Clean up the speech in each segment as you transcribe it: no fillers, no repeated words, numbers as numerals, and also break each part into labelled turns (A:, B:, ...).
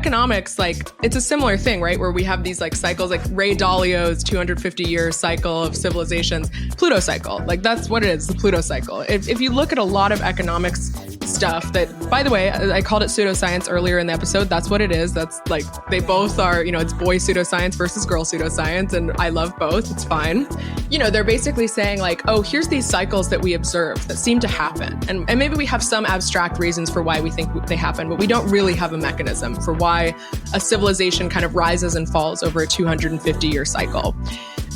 A: economics, like it's a similar thing, right? Where we have these like cycles, like Ray Dalio's 250-year cycle of civilizations, Pluto cycle. Like that's what it is, the Pluto cycle. If you look at a lot of economics stuff that, by the way, I called it pseudoscience earlier in the episode. That's what it is. That's like, they both are, it's boy pseudoscience versus girl pseudoscience. And I love both. It's fine. They're basically saying like, oh, here's these cycles that we observe that seem to happen. And maybe we have some abstract reasons for why we think they happen, but we don't really have a mechanism for why a civilization kind of rises and falls over a 250-year cycle.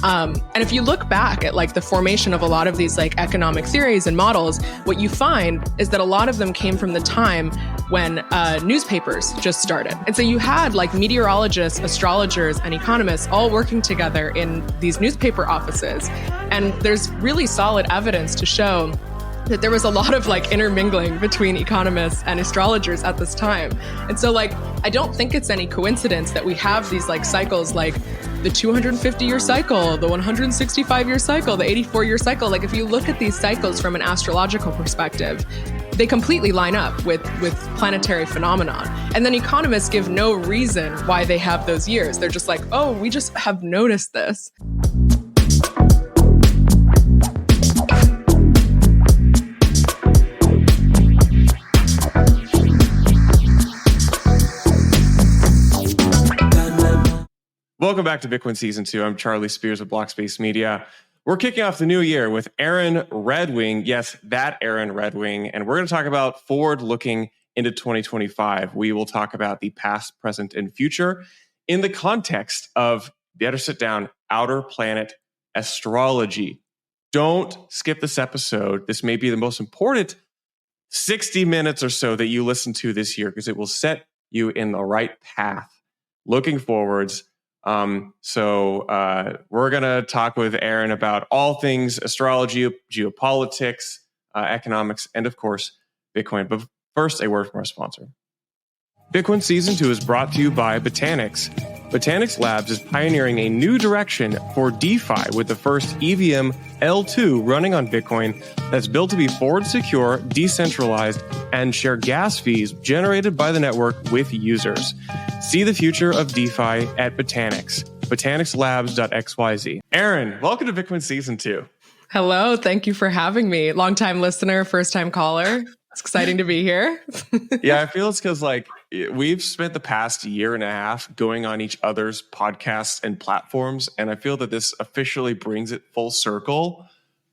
A: And if you look back at like the formation of a lot of these like economic theories and models, what you find is that a lot of them came from the time when newspapers just started. And so you had like meteorologists, astrologers, and economists all working together in these newspaper offices. And there's really solid evidence to show that there was a lot of like intermingling between economists and astrologers at this time. And so like, I don't think it's any coincidence that we have these like cycles like the 250-year cycle, the 165-year cycle, the 84-year cycle. Like if you look at these cycles from an astrological perspective, they completely line up with planetary phenomenon. And then economists give no reason why they have those years. They're just like, oh, we just have noticed this.
B: Welcome back to Bitcoin Season 2. I'm Charlie Spears of Blockspace Media. We're kicking off the new year with Erin Redwing. Yes, that Erin Redwing. And we're going to talk about forward-looking into 2025. We will talk about the past, present, and future in the context of, better sit down, outer planet astrology. Don't skip this episode. This may be the most important 60 minutes or so that you listen to this year because it will set you in the right path. Looking forwards. So we're going to talk with Erin about all things astrology, geopolitics, economics, and of course, Bitcoin. But first, a word from our sponsor. Bitcoin Season 2 is brought to you by Botanix. Botanix Labs is pioneering a new direction for DeFi with the first EVM L2 running on Bitcoin that's built to be forward secure, decentralized, and share gas fees generated by the network with users. See the future of DeFi at Botanix, botanixlabs.xyz. Erin, welcome to Bitcoin Season 2.
A: Hello, thank you for having me. Long-time listener, first-time caller. It's exciting to be here.
B: Yeah, I feel it's because like we've spent the past year and a half going on each other's podcasts and platforms, and I feel that this officially brings it full circle.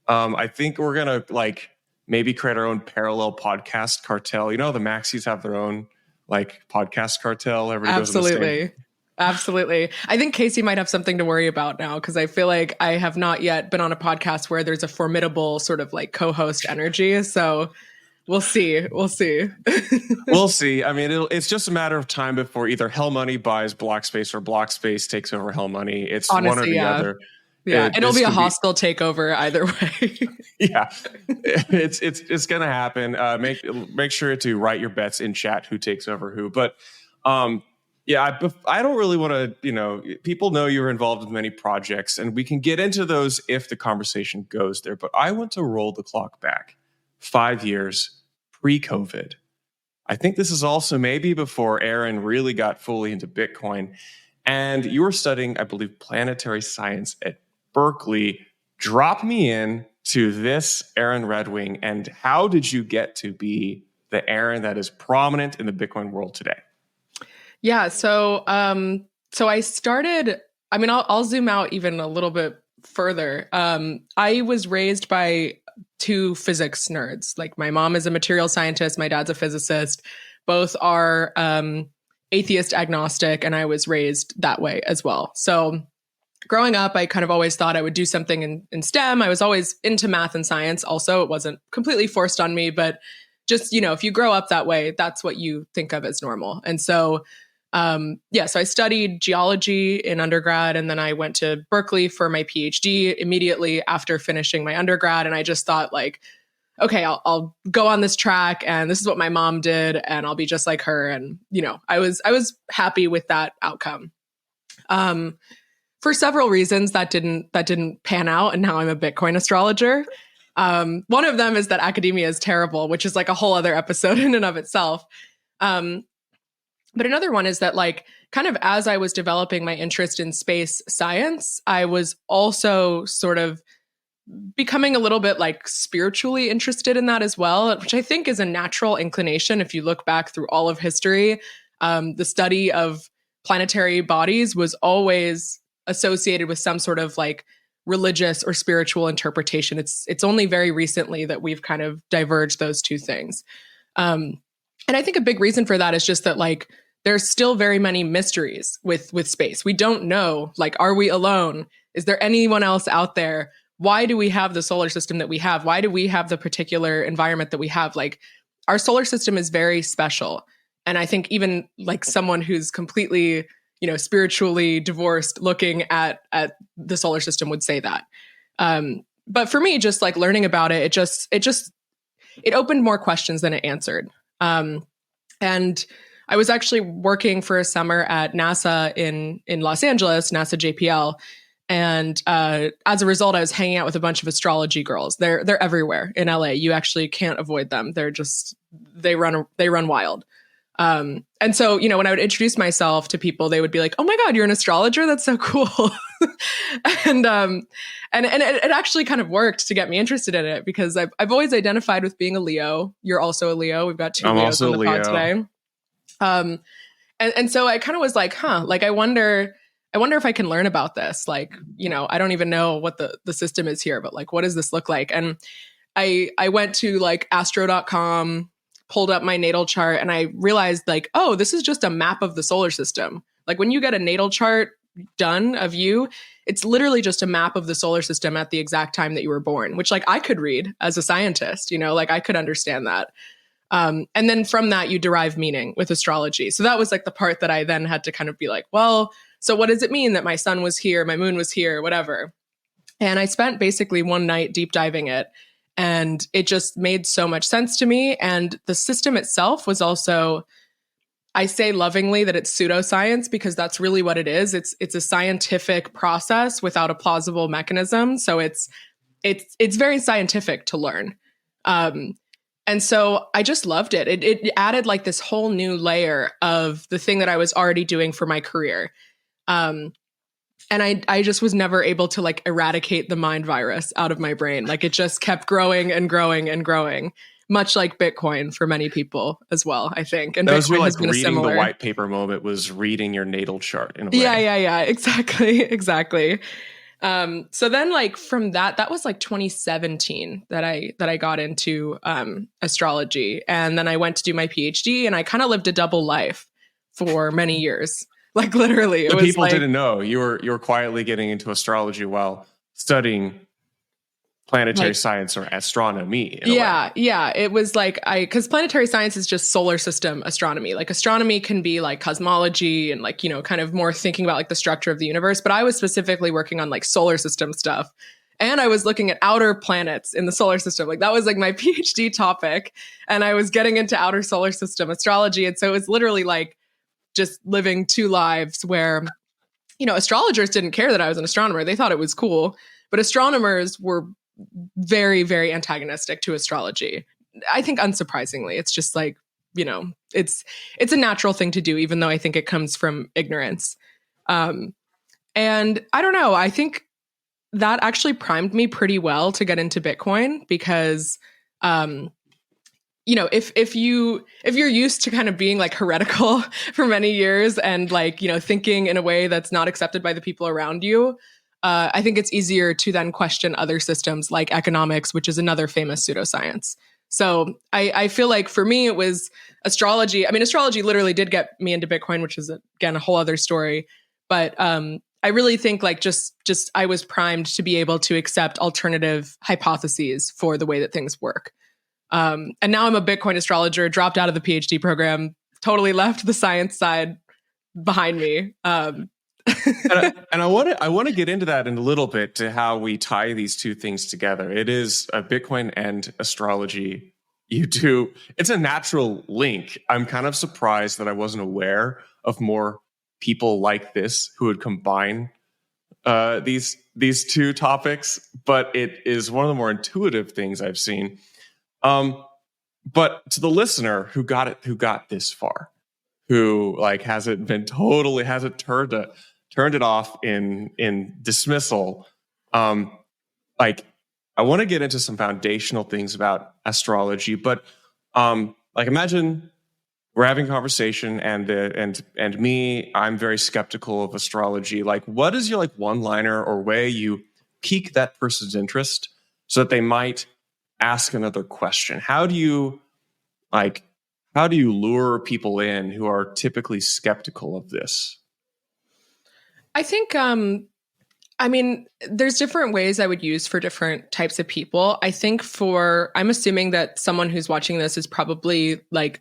B: I think we're gonna like maybe create our own parallel podcast cartel. The Maxis have their own like podcast cartel. Everybody
A: Absolutely. I think Casey might have something to worry about now because I feel like I have not yet been on a podcast where there's a formidable sort of like co-host energy. So we'll see.
B: We'll see. I mean, it's just a matter of time before either Hell Money buys Blockspace or Blockspace takes over Hell Money. It's honestly, one or the other.
A: Yeah, it'll be a hostile takeover either way.
B: Yeah, it's gonna happen. Make sure to write your bets in chat who takes over who. But yeah, I don't really want to. People know you're involved in many projects, and we can get into those if the conversation goes there. But I want to roll the clock back 5 years pre-COVID. I think this is also maybe before Erin really got fully into Bitcoin. And you were studying, I believe, planetary science at Berkeley. Drop me in to this Erin Redwing. And how did you get to be the Erin that is prominent in the Bitcoin world today?
A: Yeah, so I started, I mean, I'll zoom out even a little bit further. I was raised by two physics nerds. Like my mom is a material scientist, my dad's a physicist. Both are atheist agnostic, and I was raised that way as well. So growing up, I kind of always thought I would do something in STEM. I was always into math and science. Also, it wasn't completely forced on me, but just, if you grow up that way, that's what you think of as normal. And so so I studied geology in undergrad, and then I went to Berkeley for my PhD immediately after finishing my undergrad. And I just thought like, okay, I'll go on this track, and this is what my mom did, and I'll be just like her. And, I was happy with that outcome. For several reasons that didn't pan out. And now I'm a Bitcoin astrologer. One of them is that academia is terrible, which is like a whole other episode in and of itself. But another one is that like kind of as I was developing my interest in space science, I was also sort of becoming a little bit like spiritually interested in that as well, which I think is a natural inclination. If you look back through all of history, the study of planetary bodies was always associated with some sort of like religious or spiritual interpretation. It's only very recently that we've kind of diverged those two things. And I think a big reason for that is just that like there's still very many mysteries with space. We don't know, like, are we alone? Is there anyone else out there? Why do we have the solar system that we have? Why do we have the particular environment that we have? Like, our solar system is very special. And I think even like someone who's completely, spiritually divorced looking at the solar system would say that. But for me, just like learning about it, it opened more questions than it answered. And I was actually working for a summer at NASA in Los Angeles, NASA JPL. And as a result, I was hanging out with a bunch of astrology girls. They're everywhere in LA. You actually can't avoid them. They run wild. And so, when I would introduce myself to people, they would be like, "Oh my God, you're an astrologer? That's so cool." and it actually kind of worked to get me interested in it because I've always identified with being a Leo. You're also a Leo. We've got two Leos on the pod today. And so I kind of was like, like I wonder if I can learn about this. Like, I don't even know what the system is here, but like, what does this look like? And I went to like astro.com, pulled up my natal chart, and I realized like, oh, this is just a map of the solar system. Like when you get a natal chart done of you, it's literally just a map of the solar system at the exact time that you were born, which like I could read as a scientist, like I could understand that. And then from that, you derive meaning with astrology. So that was like the part that I then had to kind of be like, well, so what does it mean that my sun was here, my moon was here, whatever? And I spent basically one night deep diving it. And it just made so much sense to me. And the system itself was also, I say lovingly that it's pseudoscience because that's really what it is. It's a scientific process without a plausible mechanism. So it's very scientific to learn. And so I just loved it. It added like this whole new layer of the thing that I was already doing for my career. And I just was never able to like eradicate the mind virus out of my brain. Like it just kept growing and growing and growing, much like Bitcoin for many people as well, I think. And
B: that
A: Bitcoin
B: was like
A: has been
B: reading the white paper moment was reading your natal chart in a way.
A: Yeah. Exactly. So then like from that was like 2017 that I got into astrology. And then I went to do my PhD and I kind of lived a double life for many years. Like literally,
B: the people didn't know you were quietly getting into astrology while studying planetary science or astronomy.
A: Yeah. It was like because planetary science is just solar system astronomy. Like astronomy can be like cosmology and like, kind of more thinking about like the structure of the universe. But I was specifically working on like solar system stuff. And I was looking at outer planets in the solar system. Like that was like my PhD topic. And I was getting into outer solar system astrology. And so it was literally like just living two lives where, astrologers didn't care that I was an astronomer. They thought it was cool. But astronomers were very, very antagonistic to astrology. I think unsurprisingly, it's just like, it's a natural thing to do, even though I think it comes from ignorance. And I don't know, I think that actually primed me pretty well to get into Bitcoin because, if you're used to kind of being like heretical for many years and like, thinking in a way that's not accepted by the people around you, I think it's easier to then question other systems like economics, which is another famous pseudoscience. So I feel like for me, it was astrology. I mean, astrology literally did get me into Bitcoin, which is, again, a whole other story. But I really think like just I was primed to be able to accept alternative hypotheses for the way that things work. And now I'm a Bitcoin astrologer, dropped out of the PhD program, totally left the science side behind me.
B: And I want to get into that in a little bit to how we tie these two things together. It is a Bitcoin and astrology. It's a natural link. I'm kind of surprised that I wasn't aware of more people like this who would combine these two topics, but it is one of the more intuitive things I've seen. But to the listener who got this far, who like hasn't turned it off in dismissal. Like I want to get into some foundational things about astrology, but like imagine we're having a conversation and me, I'm very skeptical of astrology. Like, what is your like one-liner or way you pique that person's interest so that they might ask another question? How do you lure people in who are typically skeptical of this?
A: I think, I mean, there's different ways I would use for different types of people. I think I'm assuming that someone who's watching this is probably like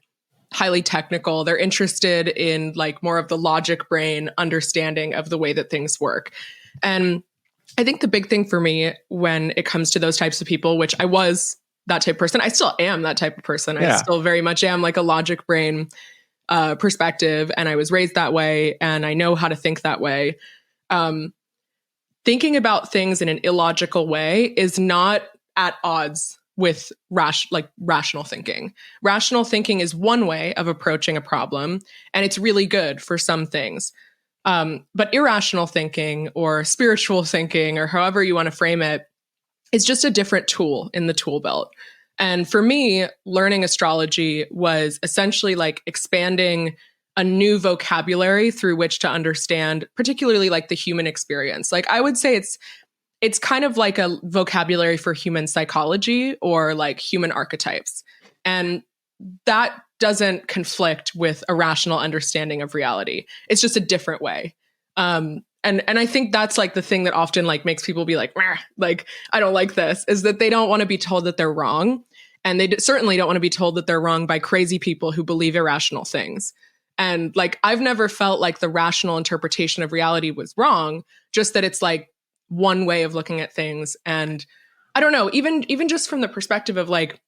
A: highly technical. They're interested in like more of the logic brain understanding of the way that things work. And I think the big thing for me when it comes to those types of people, which I was that type of person, I still am that type of person.
B: Yeah.
A: I still very much am like a logic brain perspective. And I was raised that way and I know how to think that way. Thinking about things in an illogical way is not at odds with rational thinking. Rational thinking is one way of approaching a problem, and it's really good for some things. But irrational thinking or spiritual thinking, or however you want to frame it, is just a different tool in the tool belt. And for me, learning astrology was essentially like expanding a new vocabulary through which to understand, particularly like the human experience. Like I would say it's kind of like a vocabulary for human psychology or like human archetypes. And that doesn't conflict with a rational understanding of reality. It's just a different way. And I think that's like the thing that often like makes people be like, I don't like this, is that they don't want to be told that they're wrong. And they certainly don't want to be told that they're wrong by crazy people who believe irrational things. And like, I've never felt like the rational interpretation of reality was wrong, just that it's like one way of looking at things. And I don't know, even just from the perspective of like,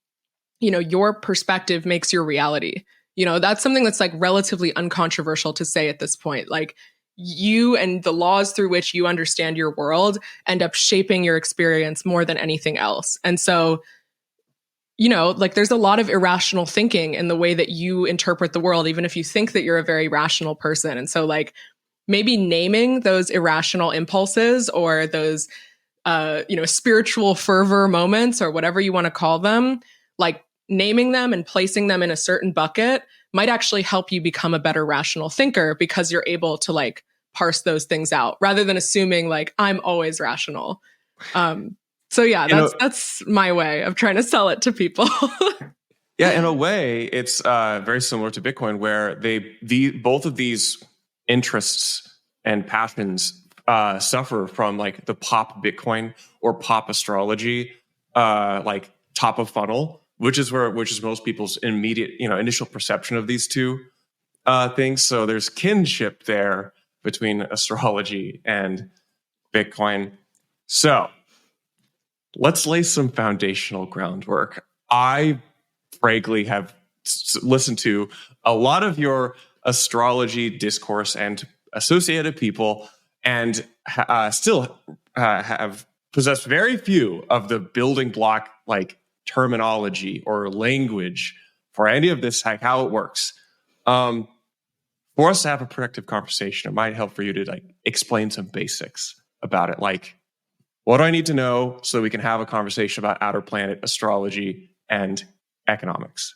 A: you know, your perspective makes your reality. You know, that's something that's like relatively uncontroversial to say at this point. Like you and the laws through which you understand your world end up shaping your experience more than anything else. And so, you know, like there's a lot of irrational thinking in the way that you interpret the world, even if you think that you're a very rational person. And so like maybe naming those irrational impulses or those, spiritual fervor moments or whatever you want to call them, like naming them and placing them in a certain bucket might actually help you become a better rational thinker because you're able to like parse those things out rather than assuming like I'm always rational. So yeah, that's my way of trying to sell it to people.
B: Yeah, in a way, it's very similar to Bitcoin, where both of these interests and passions suffer from like the pop Bitcoin or pop astrology, like top of funnel, which is most people's immediate, initial perception of these two things. So there's kinship there between astrology and Bitcoin. So let's lay some foundational groundwork. I frankly have listened to a lot of your astrology discourse and associated people, and still have possessed very few of the building block like terminology or language for any of this, like how it works. For us to have a productive conversation, it might help for you to like explain some basics about it, like what do I need to know so we can have a conversation about outer planet astrology and economics?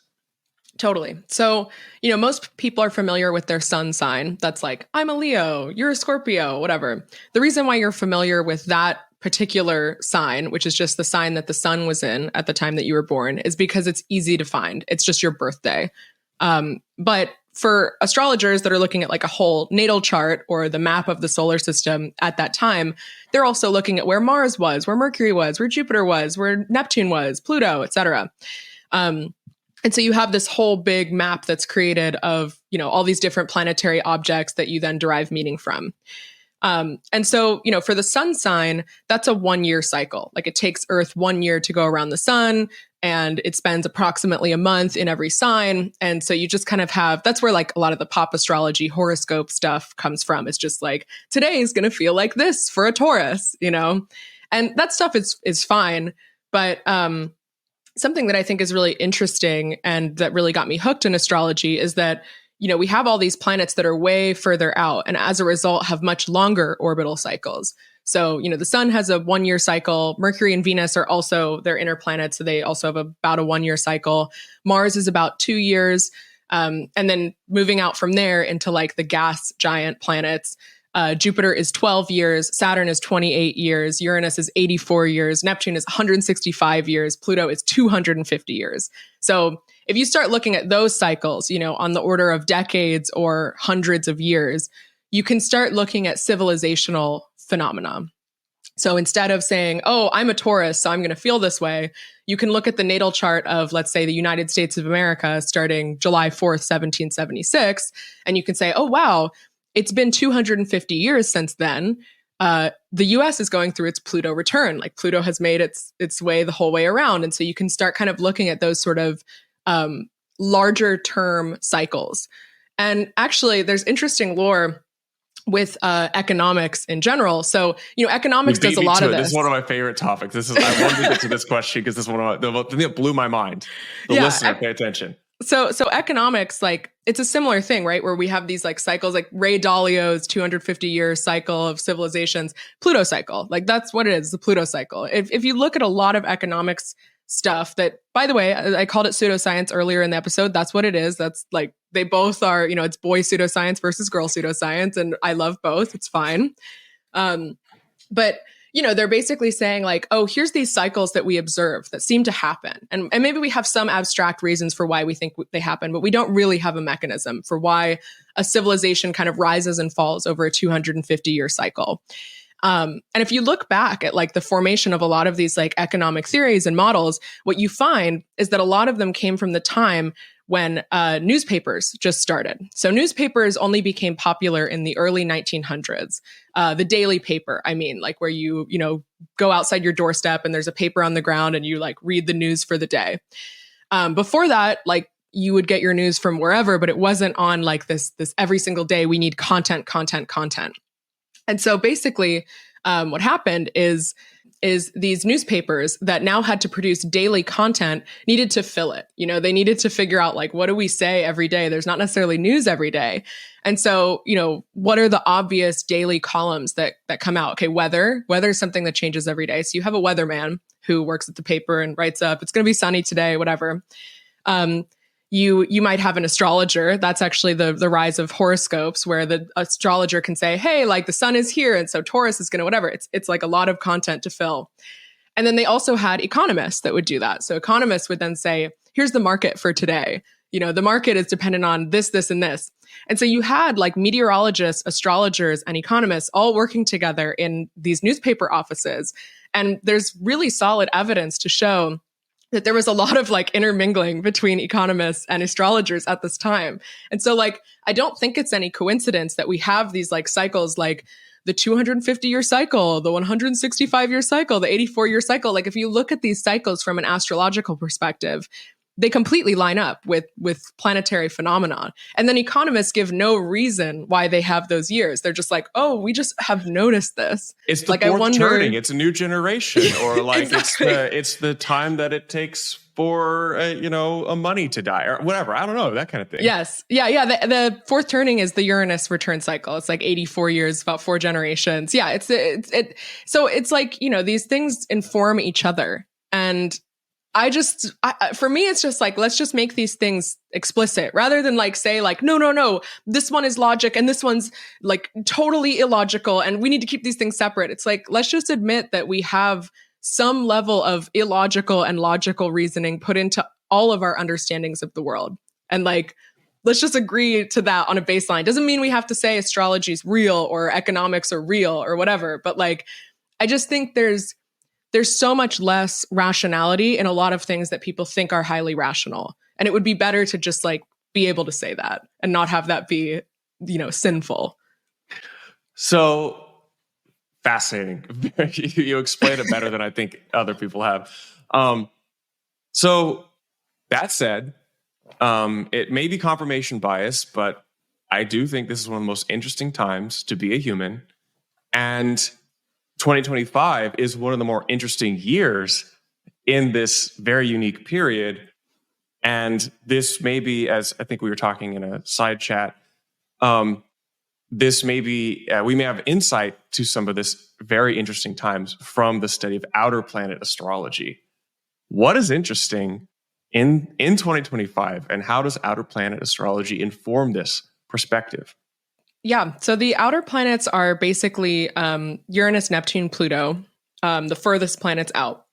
A: Totally. So, most people are familiar with their sun sign. That's like, I'm a Leo, you're a Scorpio, whatever. The reason why you're familiar with that particular sign, which is just the sign that the sun was in at the time that you were born, is because it's easy to find. It's just your birthday. But for astrologers that are looking at like a whole natal chart or the map of the solar system at that time, they're also looking at where Mars was, where Mercury was, where Jupiter was, where Neptune was, Pluto, etc. And so you have this whole big map that's created of, all these different planetary objects that you then derive meaning from. And so, for the sun sign, that's a 1-year cycle. Like it takes Earth 1 year to go around the sun, and it spends approximately a month in every sign. And so you just kind of that's where like a lot of the pop astrology horoscope stuff comes from. It's just like, today is going to feel like this for a Taurus, and that stuff is fine. But, something that I think is really interesting and that really got me hooked in astrology is that, we have all these planets that are way further out and as a result have much longer orbital cycles. So, the sun has a 1-year cycle. Mercury and Venus are also, they're inner planets. So they also have about a 1-year cycle. Mars is about 2 years. And then moving out from there into like the gas giant planets, Jupiter is 12 years, Saturn is 28 years, Uranus is 84 years, Neptune is 165 years, Pluto is 250 years. So if you start looking at those cycles, on the order of decades or hundreds of years, you can start looking at civilizational phenomena. So instead of saying, oh, I'm a Taurus, so I'm going to feel this way, you can look at the natal chart of, let's say, the United States of America starting July 4th, 1776, and you can say, oh, wow, it's been 250 years since then. The US is going through its Pluto return. Like Pluto has made its way the whole way around. And so you can start kind of looking at those sort of larger term cycles. And actually, there's interesting lore with economics in general. So, economics does a lot of this.
B: This is one of my favorite topics. I wanted to get to this question because this is the thing that blew my mind. The listener, pay attention.
A: So economics, like it's a similar thing, right? Where we have these like cycles, like Ray Dalio's 250-year cycle of civilizations, Pluto cycle. Like that's what it is, the Pluto cycle. If you look at a lot of economics stuff that, by the way, I called it pseudoscience earlier in the episode. That's what it is. That's like, they both are, it's boy pseudoscience versus girl pseudoscience. And I love both. It's fine. But they're basically saying like, oh, here's these cycles that we observe that seem to happen. And maybe we have some abstract reasons for why we think they happen, but we don't really have a mechanism for why a civilization kind of rises and falls over a 250-year cycle. And if you look back at like the formation of a lot of these like economic theories and models, what you find is that a lot of them came from the time when newspapers just started. So newspapers only became popular in the early 1900s. The daily paper, like where you go outside your doorstep and there's a paper on the ground and you like read the news for the day. Before that, like you would get your news from wherever, but it wasn't on like this every single day. We need content. And so basically what happened is these newspapers that now had to produce daily content needed to fill it. They needed to figure out like, what do we say every day? There's not necessarily news every day. And so, what are the obvious daily columns that come out? Okay, weather is something that changes every day. So you have a weatherman who works at the paper and writes up, it's going to be sunny today, whatever. You might have an astrologer. That's actually the rise of horoscopes, where the astrologer can say, hey, like the sun is here. And so Taurus is going to whatever. It's like a lot of content to fill. And then they also had economists that would do that. So economists would then say, here's the market for today. The market is dependent on this, this, and this. And so you had like meteorologists, astrologers, and economists all working together in these newspaper offices. And there's really solid evidence to show that there was a lot of like intermingling between economists and astrologers at this time. And so like, I don't think it's any coincidence that we have these like cycles, like the 250-year cycle, the 165-year cycle, the 84-year cycle. Like if you look at these cycles from an astrological perspective, they completely line up with planetary phenomena. And then economists give no reason why they have those years. They're just like, oh, we just have noticed this.
B: It's the
A: like,
B: fourth turning. It's a new generation, or like
A: Exactly.
B: it's the time that it takes for a money to die or whatever. I don't know, that kind of thing.
A: Yes, yeah. The fourth turning is the Uranus return cycle. It's like 84 years, about 4 generations. Yeah, so it's like these things inform each other. And for me, it's just like, let's just make these things explicit rather than like say like, no, this one is logic and this one's like totally illogical and we need to keep these things separate. It's like, let's just admit that we have some level of illogical and logical reasoning put into all of our understandings of the world. And like, let's just agree to that on a baseline. Doesn't mean we have to say astrology is real or economics are real or whatever. But like, I just think there's so much less rationality in a lot of things that people think are highly rational. And it would be better to just like be able to say that and not have that be, sinful.
B: So fascinating. You explain it better than I think other people have. So that said, it may be confirmation bias, but I do think this is one of the most interesting times to be a human. And 2025 is one of the more interesting years in this very unique period. And this may be, as I think we were talking in a side chat, this may be, we may have insight to some of this very interesting times from the study of outer planet astrology. What is interesting in 2025, and how does outer planet astrology inform this perspective?
A: Yeah, so the outer planets are basically Uranus, Neptune, Pluto, the furthest planets out.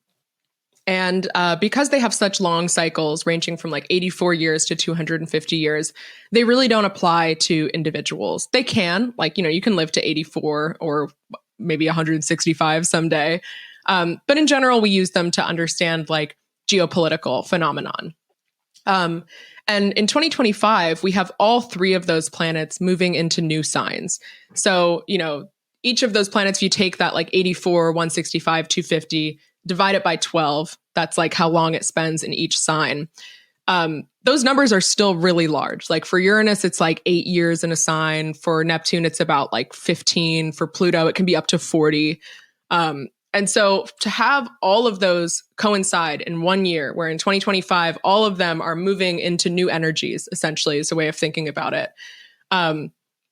A: And because they have such long cycles ranging from like 84 years to 250 years, they really don't apply to individuals. They can, like, you can live to 84 or maybe 165 someday. But in general, we use them to understand like geopolitical phenomenon. And in 2025, we have all three of those planets moving into new signs. So, each of those planets, if you take that like 84, 165, 250, divide it by 12, that's like how long it spends in each sign. Those numbers are still really large. Like for Uranus, it's like 8 years in a sign. For Neptune, it's about like 15. For Pluto, it can be up to 40. And so to have all of those coincide in 1 year, where in 2025, all of them are moving into new energies, essentially, is a way of thinking about it.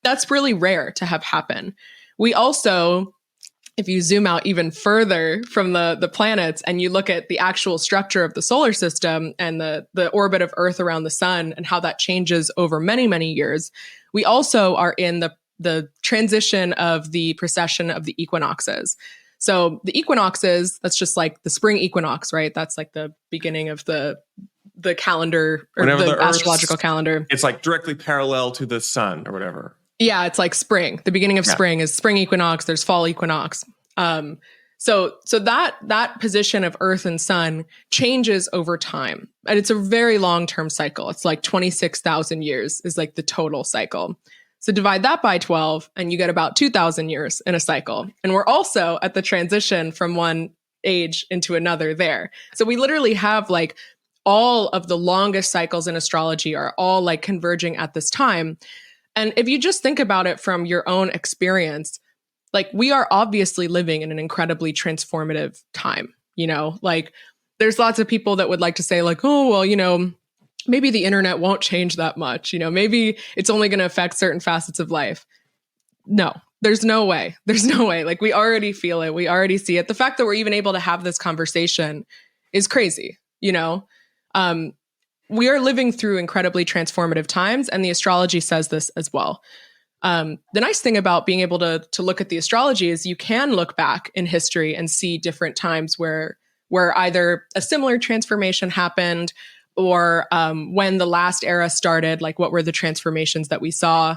A: That's really rare to have happen. We also, if you zoom out even further from the planets and you look at the actual structure of the solar system and the orbit of Earth around the sun and how that changes over many, many years, we also are in the transition of the precession of the equinoxes. So the equinoxes, that's just like the spring equinox, right? That's like the beginning of the calendar, or the astrological calendar.
B: It's like directly parallel to the sun or whatever.
A: Yeah, it's like spring. The beginning of spring is spring equinox. There's fall equinox. So that position of Earth and sun changes over time. And it's a very long-term cycle. It's like 26,000 years is like the total cycle. So divide that by 12 and you get about 2,000 years in a cycle. And we're also at the transition from one age into another there. So we literally have like all of the longest cycles in astrology are all like converging at this time. And if you just think about it from your own experience, like we are obviously living in an incredibly transformative time, like there's lots of people that would like to say like, oh, well, maybe the internet won't change that much. Maybe it's only going to affect certain facets of life. No, there's no way. There's no way. Like we already feel it. We already see it. The fact that we're even able to have this conversation is crazy. We are living through incredibly transformative times, and the astrology says this as well. The nice thing about being able to look at the astrology is you can look back in history and see different times where either a similar transformation happened or when the last era started, like what were the transformations that we saw.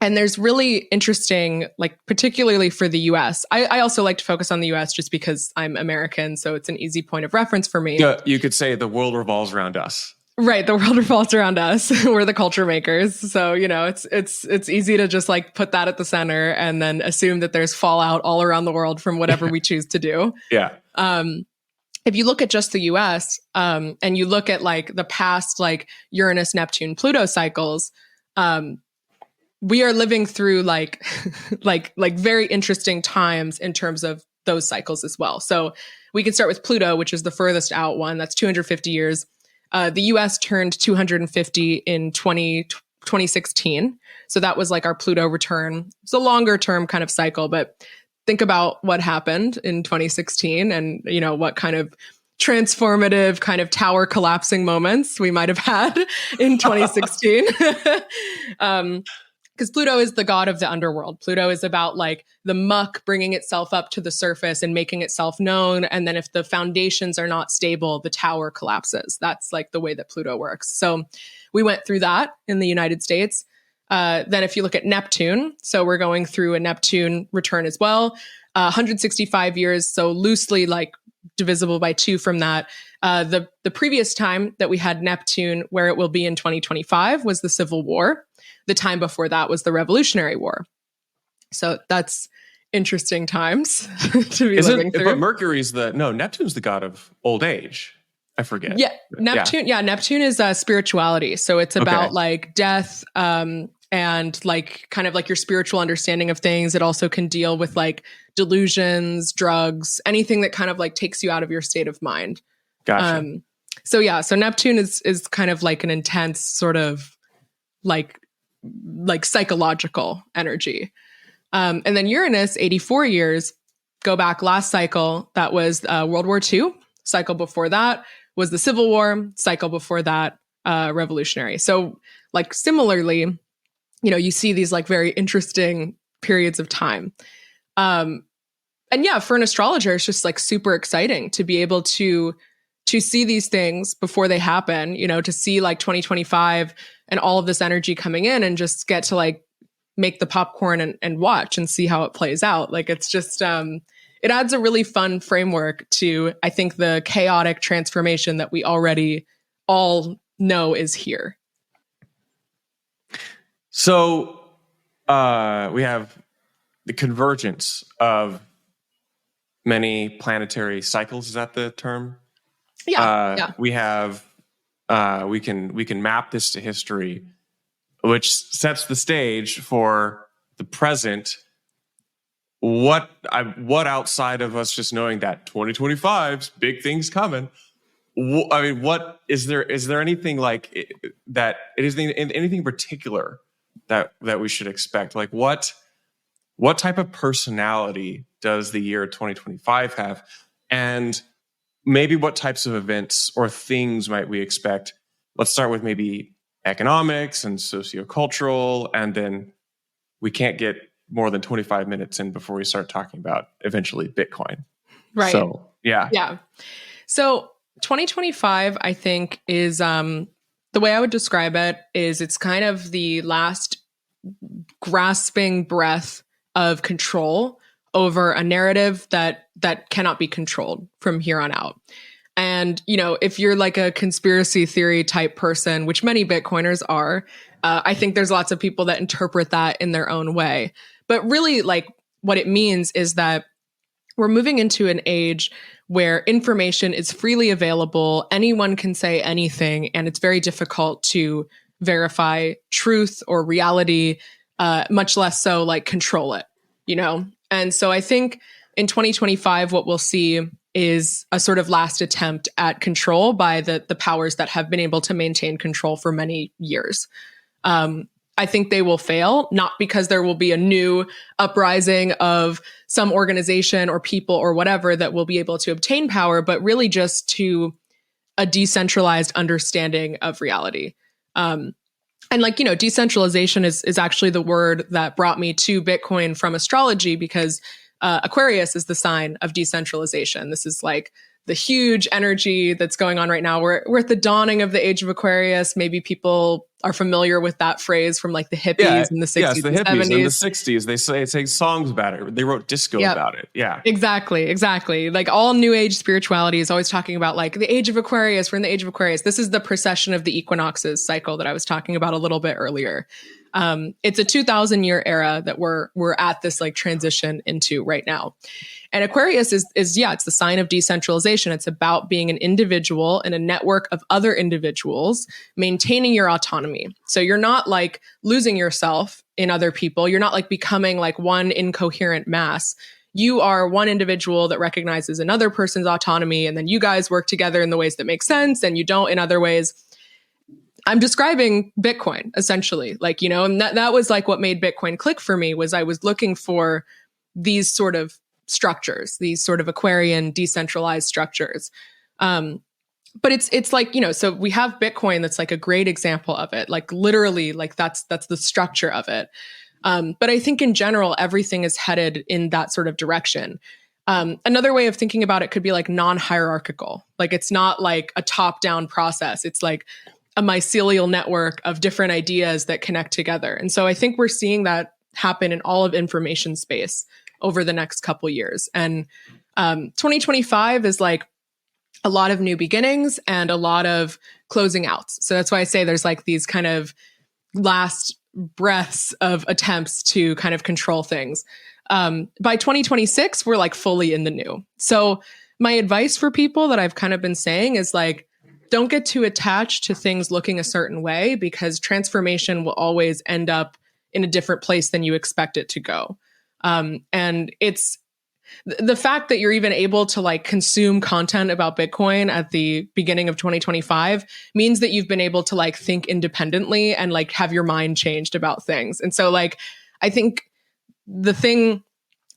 A: And there's really interesting, like particularly for the US. I also like to focus on the US just because I'm American, so it's an easy point of reference for me.
B: Yeah, you could say the world revolves around us.
A: Right, the world revolves around us. We're the culture makers. So, it's easy to just like put that at the center and then assume that there's fallout all around the world from whatever we choose to do.
B: Yeah.
A: If you look at just the US, and you look at like the past like Uranus, Neptune, Pluto cycles, we are living through like very interesting times in terms of those cycles as well. So we can start with Pluto, which is the furthest out one. That's 250 years. The US turned 250 in 2016. So that was like our Pluto return. It's a longer term kind of cycle, but think about what happened in 2016 and, what kind of transformative kind of tower collapsing moments we might have had in 2016. Because Pluto is the god of the underworld. Pluto is about like the muck bringing itself up to the surface and making itself known. And then if the foundations are not stable, the tower collapses. That's like the way that Pluto works. So we went through that in the United States. Then if you look at Neptune, so we're going through a Neptune return as well, 165 years. So loosely like divisible by 2 from that. The previous time that we had Neptune, where it will be in 2025, was the Civil War. The time before that was the Revolutionary War. So that's interesting times to be living through.
B: But Neptune's the god of old age. I forget.
A: Yeah, Neptune. Yeah, Neptune is spirituality. So it's about like death and like kind of like your spiritual understanding of things. It also can deal with like delusions, drugs, anything that kind of like takes you out of your state of mind.
B: Gotcha.
A: So Neptune is kind of like an intense sort of like psychological energy. And then Uranus, 84 years, go back last cycle, that was World War II. Cycle before that was the Civil War. Cycle before that, revolutionary. So like similarly, you see these like very interesting periods of time. And yeah, for an astrologer, it's just like super exciting to be able to see these things before they happen, to see like 2025 and all of this energy coming in and just get to like make the popcorn and watch and see how it plays out. Like it's just, it adds a really fun framework to, I think, the chaotic transformation that we already all know is here.
B: So we have the convergence of many planetary cycles. Is that the term?
A: Yeah.
B: We have we can map this to history, which sets the stage for the present. What outside of us just knowing that 2025's big things coming? I mean, what is there? Is there anything like that? Is there anything particular that we should expect? Like what type of personality does the year 2025 have, and maybe what types of events or things might we expect? Let's start with maybe economics and sociocultural, and then we can't get more than 25 minutes in before we start talking about eventually Bitcoin.
A: Right.
B: So, yeah.
A: Yeah. So 2025, I think, is the way I would describe it is it's kind of the last grasping breath of control over a narrative that cannot be controlled from here on out. And, if you're like a conspiracy theory type person, which many Bitcoiners are, I think there's lots of people that interpret that in their own way. But really, like, what it means is that we're moving into an age where information is freely available. Anyone can say anything, and it's very difficult to verify truth or reality, much less so like control it, And so I think in 2025, what we'll see is a sort of last attempt at control by the powers that have been able to maintain control for many years. I think they will fail, not because there will be a new uprising of some organization or people or whatever that will be able to obtain power, but really just to a decentralized understanding of reality. And decentralization is actually the word that brought me to Bitcoin from astrology, because Aquarius is the sign of decentralization. This is like the huge energy that's going on right now. We're at the dawning of the age of Aquarius. Maybe people are familiar with that phrase from like the hippies in the 60s,
B: yes, the
A: and
B: hippies
A: 70s.
B: in the 60s. They say songs about it. They wrote disco about it. Yeah,
A: exactly. Like all new age spirituality is always talking about like the age of Aquarius. We're in the age of Aquarius. This is the precession of the equinoxes cycle that I was talking about a little bit earlier. It's a 2000-year era that we're at this like transition into right now. And Aquarius is it's the sign of decentralization. It's about being an individual in a network of other individuals, maintaining your autonomy. So you're not like losing yourself in other people. You're not like becoming like one incoherent mass. You are one individual that recognizes another person's autonomy, and then you guys work together in the ways that make sense, and you don't in other ways. I'm describing Bitcoin essentially, and that was like what made Bitcoin click for me. Was I was looking for these sort of structures, these sort of Aquarian decentralized structures. But it's like, so we have Bitcoin that's like a great example of it. Like literally, like that's the structure of it. But I think in general, everything is headed in that sort of direction. Another way of thinking about it could be like non-hierarchical. Like it's not like a top-down process. It's like a mycelial network of different ideas that connect together. And so I think we're seeing that happen in all of information space over the next couple years. And 2025 is like a lot of new beginnings and a lot of closing outs. So that's why I say there's like these kind of last breaths of attempts to kind of control things. By 2026, we're like fully in the new. So my advice for people that I've kind of been saying is like, don't get too attached to things looking a certain way, because transformation will always end up in a different place than you expect it to go. And it's the fact that you're even able to like consume content about Bitcoin at the beginning of 2025 means that you've been able to like think independently and like have your mind changed about things. And so like, I think the thing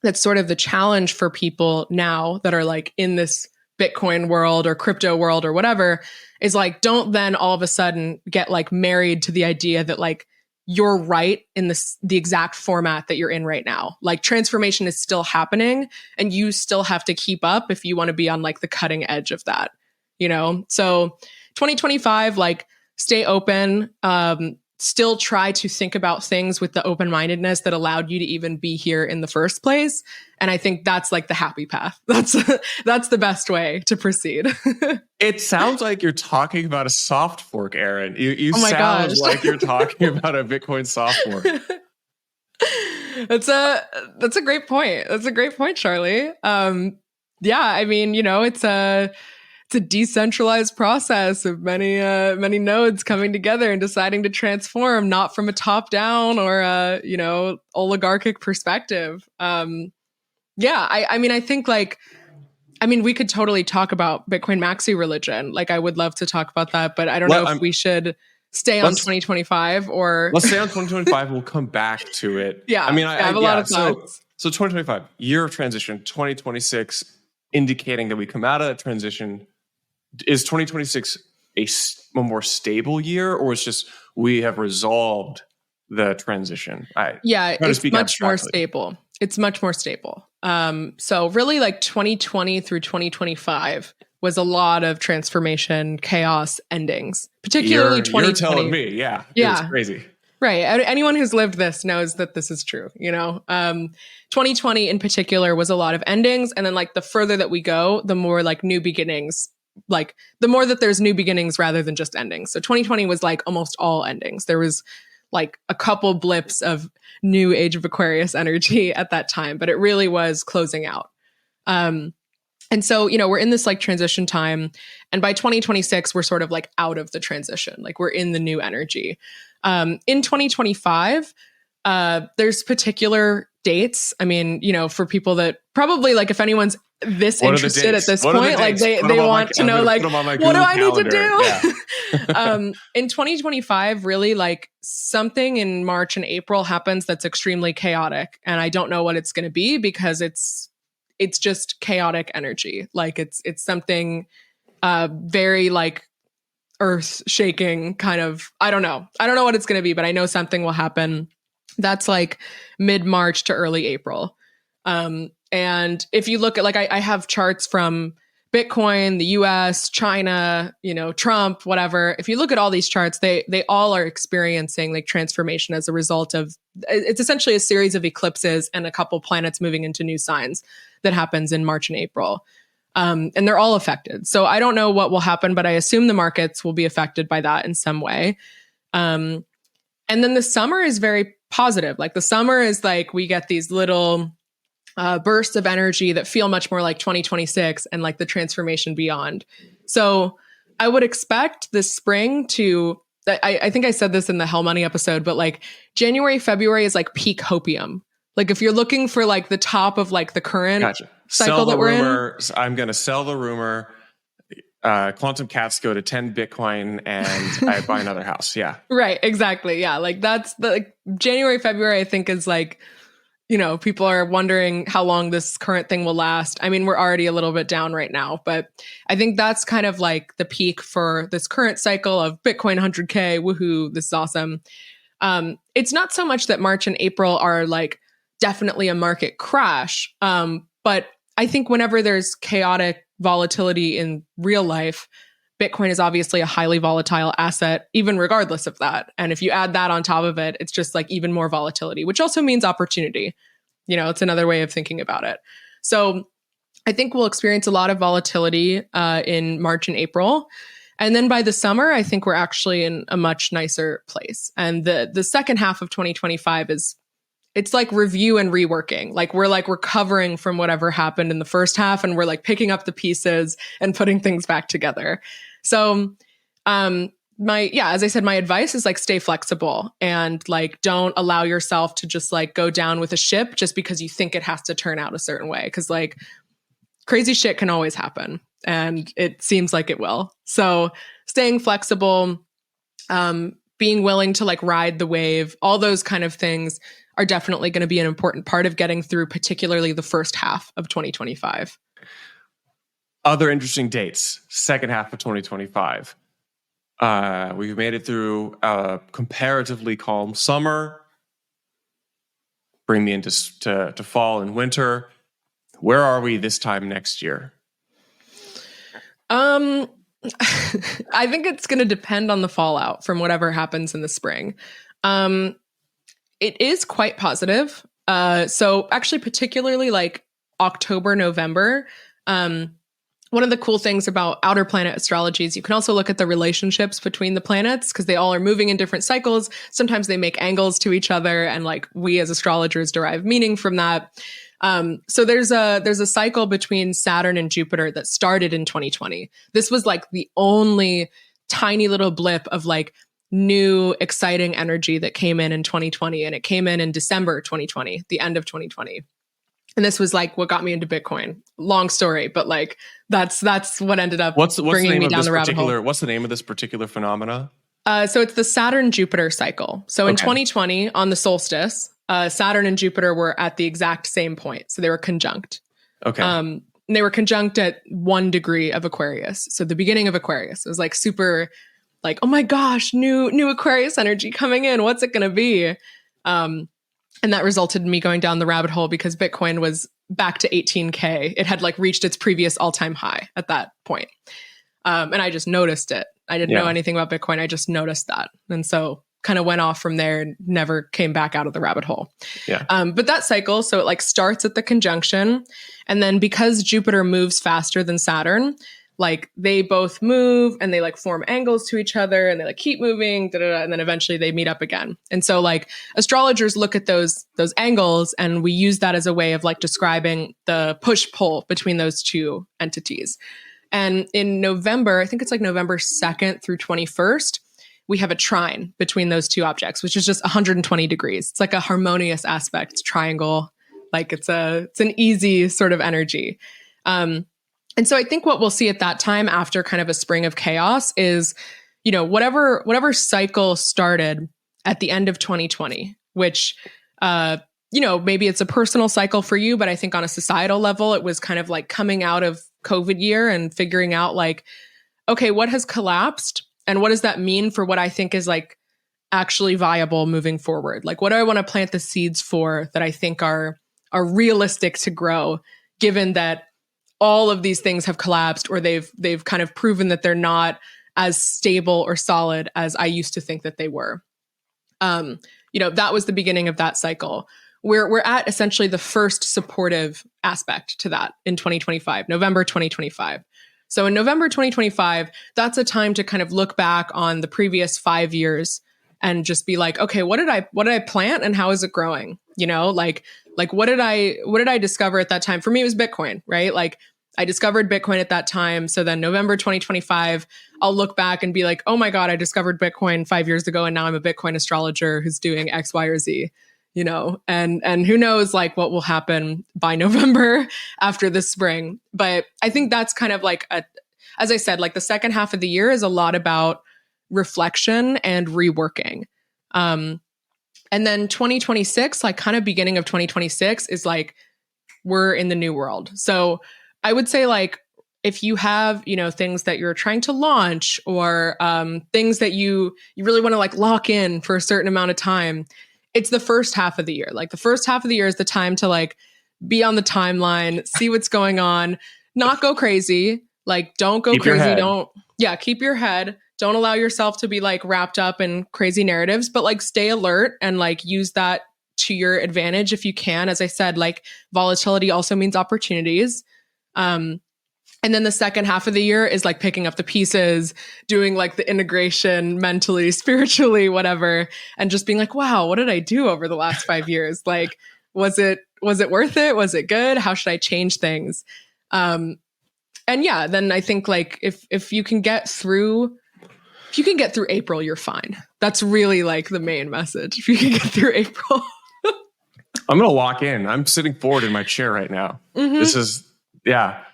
A: that's sort of the challenge for people now that are like in this Bitcoin world or crypto world or whatever is like, don't then all of a sudden get like married to the idea that like you're right in the exact format that you're in right now. Like transformation is still happening and you still have to keep up if you want to be on like the cutting edge of that, you know? So 2025, like stay open, still try to think about things with the open-mindedness that allowed you to even be here in the first place. And I think that's like the happy path. That's the best way to proceid.
B: It sounds like you're talking about a soft fork, Erin. You
A: oh my
B: sound
A: gosh.
B: like you're talking about a Bitcoin soft fork.
A: That's a great point. That's a great point, Charlie. Yeah, I mean, you know, it's a decentralized process of many nodes coming together and deciding to transform, not from a top down or a, you know, oligarchic perspective. Yeah, I mean, I think like, I mean, we could totally talk about Bitcoin maxi religion. Like, I would love to talk about that, but I don't know if we should stay on 2025 or
B: let's stay on 2025. We'll come back to it.
A: Yeah,
B: I mean,
A: I have a lot of thoughts.
B: So 2025, year of transition. 2026, indicating that we come out of that transition. Is 2026 a more stable year, or it's just we have resolved the transition?
A: It's much more stable. It's much more stable. So really like 2020 through 2025 was a lot of transformation, chaos, endings, particularly 2020.
B: You're telling me, yeah. It was crazy.
A: Right. Anyone who's lived this knows that this is true, you know? 2020 in particular was a lot of endings. And then like the further that we go, the more like new beginnings, like the more that there's new beginnings rather than just endings. So 2020 was like almost all endings. There was like a couple blips of new Age of Aquarius energy at that time, but it really was closing out. And so, you know, we're in this like transition time. And by 2026, we're sort of like out of the transition. Like we're in the new energy. In 2025, there's particular dates. I mean, you know, for people that probably like if anyone's this interested at this point, like they want to know like, what do I need to do? Yeah. In 2025, really like something in March and April happens that's extremely chaotic. And I don't know what it's going to be because it's just chaotic energy. Like it's something very like earth shaking kind of, I don't know what it's going to be, but I know something will happen. That's like mid-March to early April. And if you look at like, I have charts from Bitcoin, the US, China, you know, Trump, whatever. If you look at all these charts, they all are experiencing like transformation as a result of, it's essentially a series of eclipses and a couple planets moving into new signs that happens in March and April. And they're all affected. So I don't know what will happen, but I assume the markets will be affected by that in some way. And then the summer is very positive. Like the summer is like, we get these little bursts of energy that feel much more like 2026 and like the transformation beyond. So I would expect this spring to, I think I said this in the Hell Money episode, but like January, February is like peak hopium. Like if you're looking for like the top of like the current cycle that we're in.
B: I'm going to sell the rumor. Quantum cats go to 10 Bitcoin and I buy another house. Yeah.
A: Right. Exactly. Yeah. Like that's the like January, February, I think is like, you know, people are wondering how long this current thing will last. I mean, we're already a little bit down right now, but I think that's kind of like the peak for this current cycle of Bitcoin 100K. Woohoo. This is awesome. It's not so much that March and April are like definitely a market crash. But I think whenever there's chaotic volatility in real life, Bitcoin is obviously a highly volatile asset, even regardless of that. And if you add that on top of it, it's just like even more volatility, which also means opportunity. You know, it's another way of thinking about it. So I think we'll experience a lot of volatility in March and April. And then by the summer, I think we're actually in a much nicer place. And the second half of 2025 it's like review and reworking. Like we're like recovering from whatever happened in the first half and we're like picking up the pieces and putting things back together. So as I said, my advice is like stay flexible and like don't allow yourself to just like go down with a ship just because you think it has to turn out a certain way. Cause like crazy shit can always happen and it seems like it will. So staying flexible, being willing to like ride the wave, all those kind of things are definitely going to be an important part of getting through, particularly the first half of 2025.
B: Other interesting dates, second half of 2025. We've made it through a comparatively calm summer. Bring me into to fall and winter. Where are we this time next year?
A: I think it's going to depend on the fallout from whatever happens in the spring. It is quite positive. So actually, particularly like October, November, one of the cool things about outer planet astrology is you can also look at the relationships between the planets because they all are moving in different cycles. Sometimes they make angles to each other, and like we as astrologers derive meaning from that. So there's a cycle between Saturn and Jupiter that started in 2020. This was like the only tiny little blip of like new exciting energy that came in 2020, and it came in December 2020, the end of 2020. And this was like what got me into Bitcoin. Long story, but like that's what ended up bringing me down the rabbit hole.
B: What's the name of this particular phenomena?
A: So it's the Saturn-Jupiter cycle. So in 2020, on the solstice, Saturn and Jupiter were at the exact same point. So they were conjunct. Okay. They were conjunct at 1 degree of Aquarius. So the beginning of Aquarius. It was like super like, oh my gosh, new Aquarius energy coming in. What's it going to be? And that resulted in me going down the rabbit hole because Bitcoin was back to 18K. It had like reached its previous all-time high at that point. And I just noticed it. I didn't know anything about Bitcoin. I just noticed that. And so kind of went off from there and never came back out of the rabbit hole. Yeah. But that cycle, so it like starts at the conjunction. And then because Jupiter moves faster than Saturn, like they both move and they like form angles to each other and they like keep moving, and then eventually they meet up again. And so like astrologers look at those angles and we use that as a way of like describing the push-pull between those two entities. And in November, I think it's like November 2nd through 21st, we have a trine between those two objects, which is just 120 degrees. It's like a harmonious aspect triangle. Like it's an easy sort of energy. And so I think what we'll see at that time after kind of a spring of chaos is, you know, whatever cycle started at the end of 2020, which, you know, maybe it's a personal cycle for you, but I think on a societal level, it was kind of like coming out of COVID year and figuring out like, okay, what has collapsed and what does that mean for what I think is like actually viable moving forward? Like, what do I want to plant the seeds for that I think are realistic to grow, given that all of these things have collapsed or they've kind of proven that they're not as stable or solid as I used to think that they were. You know, that was the beginning of that cycle. We're at essentially the first supportive aspect to that in 2025, November 2025. So in November 2025, that's a time to kind of look back on the previous 5 years and just be like, okay, what did I plant and how is it growing? You know, like what did I discover at that time? For me, it was Bitcoin, right? Like I discovered Bitcoin at that time. So then November 2025, I'll look back and be like, oh my God, I discovered Bitcoin 5 years ago. And now I'm a Bitcoin astrologer who's doing X, Y, or Z, you know, and who knows like what will happen by November after the spring. But I think that's kind of like, as I said, like the second half of the year is a lot about reflection and reworking. And then 2026, like kind of beginning of 2026 is like, we're in the new world. So I would say like, if you have, you know, things that you're trying to launch or things that you really want to like lock in for a certain amount of time, it's the first half of the year. Like the first half of the year is the time to like be on the timeline, see what's going on, not go crazy. Like don't go crazy. Keep your head. Don't allow yourself to be like wrapped up in crazy narratives, but like stay alert and like use that to your advantage if you can. As I said, like volatility also means opportunities. And then the second half of the year is like picking up the pieces, doing like the integration mentally, spiritually, whatever, and just being like, wow, what did I do over the last 5 years? Like, was it worth it? Was it good? How should I change things? And yeah, then I think like if you can get through If you can get through April, you're fine. That's really like the main message. If you can get through April.
B: I'm going to lock in. I'm sitting forward in my chair right now. This is, yeah.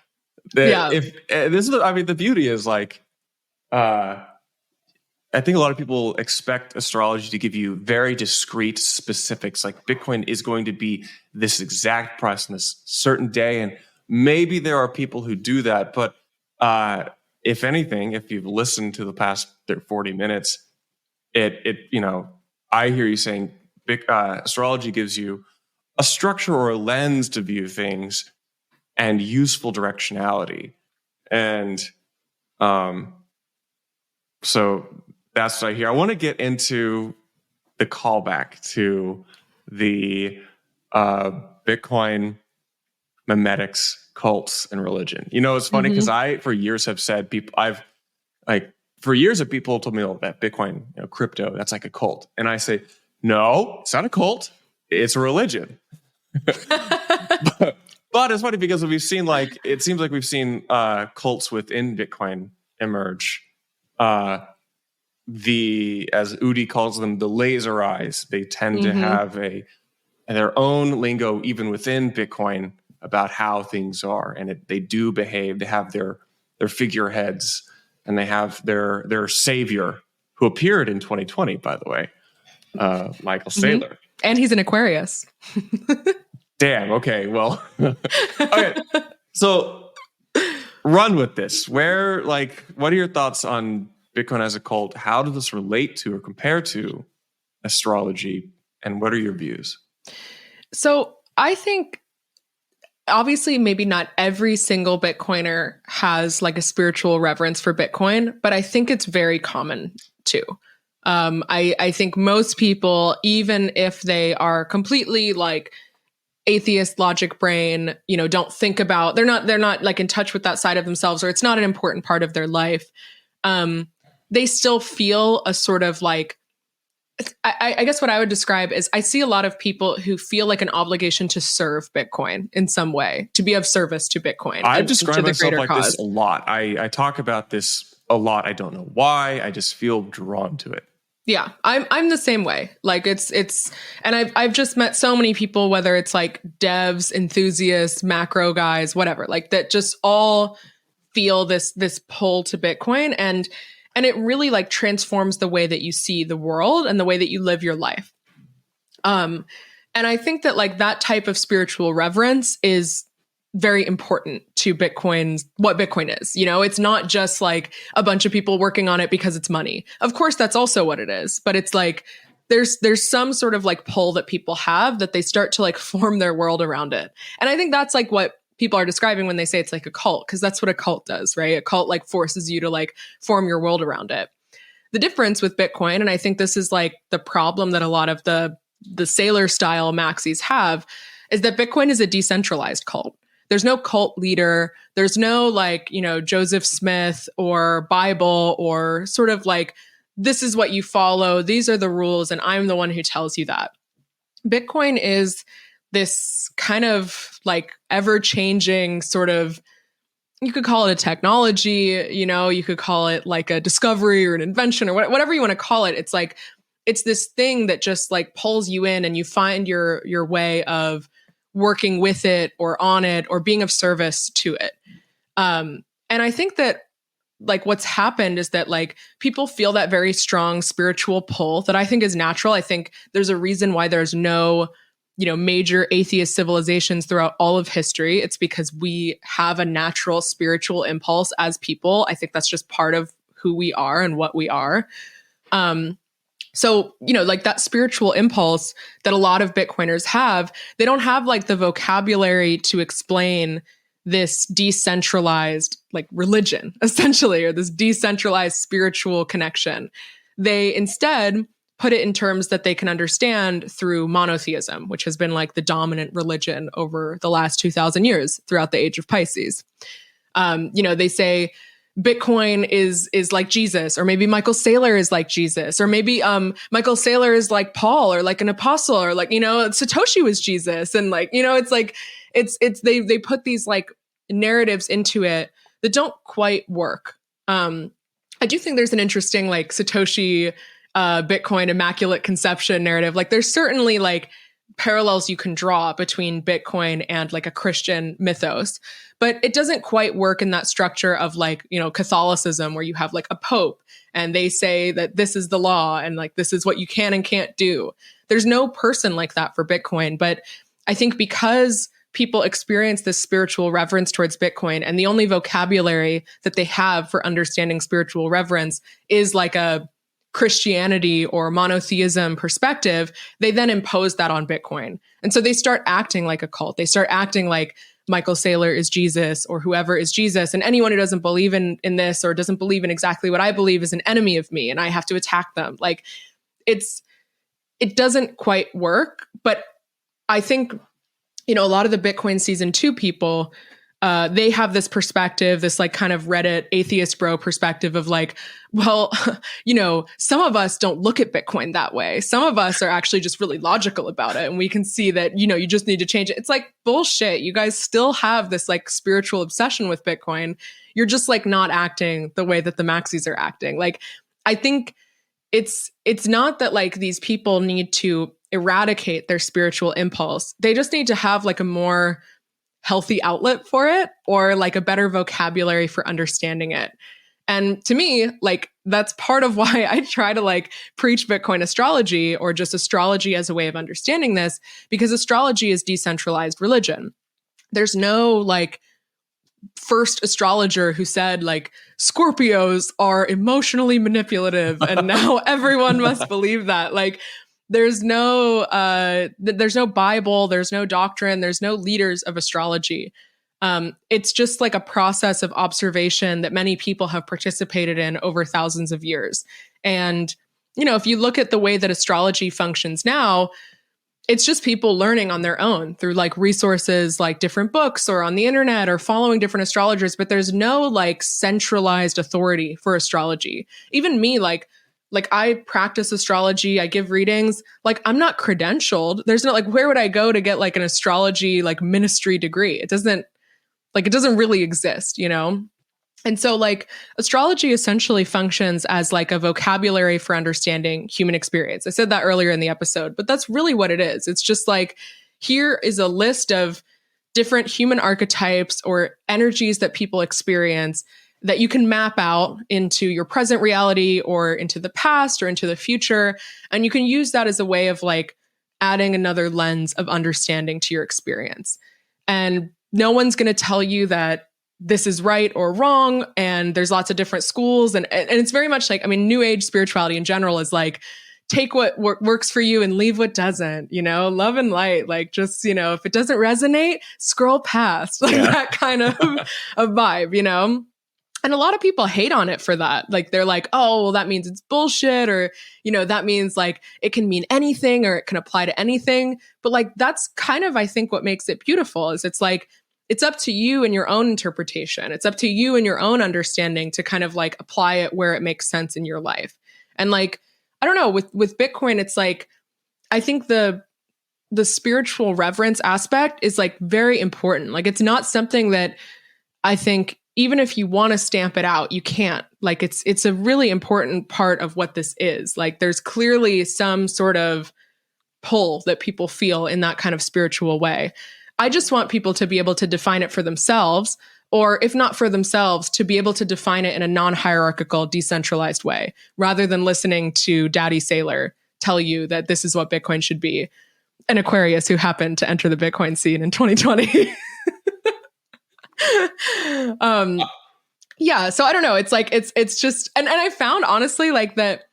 B: The beauty is like, I think a lot of people expect astrology to give you very discrete specifics. Like Bitcoin is going to be this exact price on this certain day. And maybe there are people who do that. But if anything, if you've listened to the past 40 minutes, I hear you saying astrology gives you a structure or a lens to view things and useful directionality. And so that's what I hear. I want to get into the callback to the Bitcoin memetics, cults, and religion. It's funny because I, for years, have said people told me, that Bitcoin, crypto, that's like a cult. And I say, no, it's not a cult. It's a religion. but it's funny because it seems like we've seen cults within Bitcoin emerge. As Udi calls them, the laser eyes. They tend to have their own lingo even within Bitcoin about how things are, and they do behave. They have their figureheads, and they have their savior, who appeared in 2020, by the way, Michael Saylor.
A: And he's an Aquarius.
B: Damn. Okay. Well. Okay. So, run with this. What are your thoughts on Bitcoin as a cult? How does this relate to or compare to astrology? And what are your views?
A: So, I think obviously maybe not every single Bitcoiner has like a spiritual reverence for Bitcoin, but I think it's very common too. I think most people, even if they are completely like atheist logic brain, don't think about, they're not like in touch with that side of themselves, or it's not an important part of their life. They still feel a sort of like, I guess what I would describe is I see a lot of people who feel like an obligation to serve Bitcoin in some way, to be of service to Bitcoin.
B: I describe myself like this a lot. I talk about this a lot. I don't know why. I just feel drawn to it.
A: Yeah, I'm the same way. Like it's, and I've just met so many people, whether it's like devs, enthusiasts, macro guys, whatever, like that just all feel this pull to Bitcoin, and it really like transforms the way that you see the world and the way that you live your life. And I think that like that type of spiritual reverence is very important to what Bitcoin is. It's not just like a bunch of people working on it because it's money. Of course, that's also what it is. But it's like, there's some sort of like pull that people have that they start to like form their world around it. And I think that's like what people are describing when they say it's like a cult, because that's what a cult does, right? A cult like forces you to like form your world around it. The difference with Bitcoin, and I think this is like the problem that a lot of the Saylor style maxis have, is that Bitcoin is a decentralized cult. There's no cult leader. There's no like, Joseph Smith or Bible or sort of like, this is what you follow. These are the rules. And I'm the one who tells you that. Bitcoin is this kind of like ever-changing sort of, you could call it a technology, you could call it like a discovery or an invention or whatever you want to call it. It's like, it's this thing that just like pulls you in and you find your way of working with it or on it or being of service to it. And I think that like what's happened is that like people feel that very strong spiritual pull that I think is natural. I think there's a reason why there's no, major atheist civilizations throughout all of history. It's because we have a natural spiritual impulse as people. I think that's just part of who we are and what we are. So, like that spiritual impulse that a lot of Bitcoiners have, they don't have like the vocabulary to explain this decentralized like religion, essentially, or this decentralized spiritual connection. They instead put it in terms that they can understand through monotheism, which has been like the dominant religion over the last 2,000 years throughout the age of Pisces. They say Bitcoin is like Jesus, or maybe Michael Saylor is like Jesus, or maybe Michael Saylor is like Paul, or like an apostle, or like, Satoshi was Jesus. And like, it's like, they put these like narratives into it that don't quite work. I do think there's an interesting like Satoshi Bitcoin immaculate conception narrative. Like there's certainly like parallels you can draw between Bitcoin and like a Christian mythos, but it doesn't quite work in that structure of like, you know, Catholicism where you have like a pope and they say that this is the law and like this is what you can and can't do. There's no person like that for Bitcoin, but I think because people experience this spiritual reverence towards Bitcoin and the only vocabulary that they have for understanding spiritual reverence is like a Christianity or monotheism perspective, they then impose that on Bitcoin. And so they start acting like a cult. They start acting like Michael Saylor is Jesus or whoever is Jesus. And anyone who doesn't believe in this or doesn't believe in exactly what I believe is an enemy of me and I have to attack them. Like it doesn't quite work. But I think, you know, a lot of the Bitcoin season 2 people, they have this perspective, this like kind of Reddit atheist bro perspective of like, well, you know, some of us don't look at Bitcoin that way. Some of us are actually just really logical about it. And we can see that, you know, you just need to change it. It's like bullshit. You guys still have this like spiritual obsession with Bitcoin. You're just like not acting the way that the maxis are acting. Like, I think it's not that like these people need to eradicate their spiritual impulse. They just need to have like a more healthy outlet for it or like a better vocabulary for understanding it. And to me, like that's part of why I try to like preach Bitcoin astrology or just astrology as a way of understanding this, because astrology is decentralized religion. There's no like first astrologer who said like Scorpios are emotionally manipulative and now everyone must believe that. Like there's no Bible, there's no doctrine, there's no leaders of astrology. It's just like a process of observation that many people have participated in over thousands of years. And, you know, if you look at the way that astrology functions now, it's just people learning on their own through like resources like different books or on the internet or following different astrologers, but there's no like centralized authority for astrology. Even me, like I practice astrology, I give readings, like I'm not credentialed. There's no like, where would I go to get like an astrology like ministry degree? It doesn't really exist, you know? And so like astrology essentially functions as like a vocabulary for understanding human experience. I said that earlier in the episode, but that's really what it is. It's just like, here is a list of different human archetypes or energies that people experience that you can map out into your present reality or into the past or into the future. And you can use that as a way of like adding another lens of understanding to your experience. And no one's going to tell you that this is right or wrong. And there's lots of different schools. And it's very much like, I mean, New Age spirituality in general is like, take what works for you and leave what doesn't, you know, love and light. Like just, you know, if it doesn't resonate, scroll past, like that kind of vibe, you know? And a lot of people hate on it for that. Like they're like, oh, well, that means it's bullshit. Or, you know, that means like it can mean anything or it can apply to anything. But like, that's kind of, I think, what makes it beautiful is it's like, it's up to you and your own interpretation. It's up to you and your own understanding to kind of like apply it where it makes sense in your life. And like, I don't know, with Bitcoin, it's like, I think the spiritual reverence aspect is like very important. Like, it's not something that I think, even if you want to stamp it out, you can't. Like, it's a really important part of what this is. Like, there's clearly some sort of pull that people feel in that kind of spiritual way. I just want people to be able to define it for themselves, or if not for themselves, to be able to define it in a non-hierarchical, decentralized way, rather than listening to Daddy Saylor tell you that this is what Bitcoin should be, an Aquarius who happened to enter the Bitcoin scene in 2020. Yeah, so I don't know. It's like, it's just, and I found honestly like that,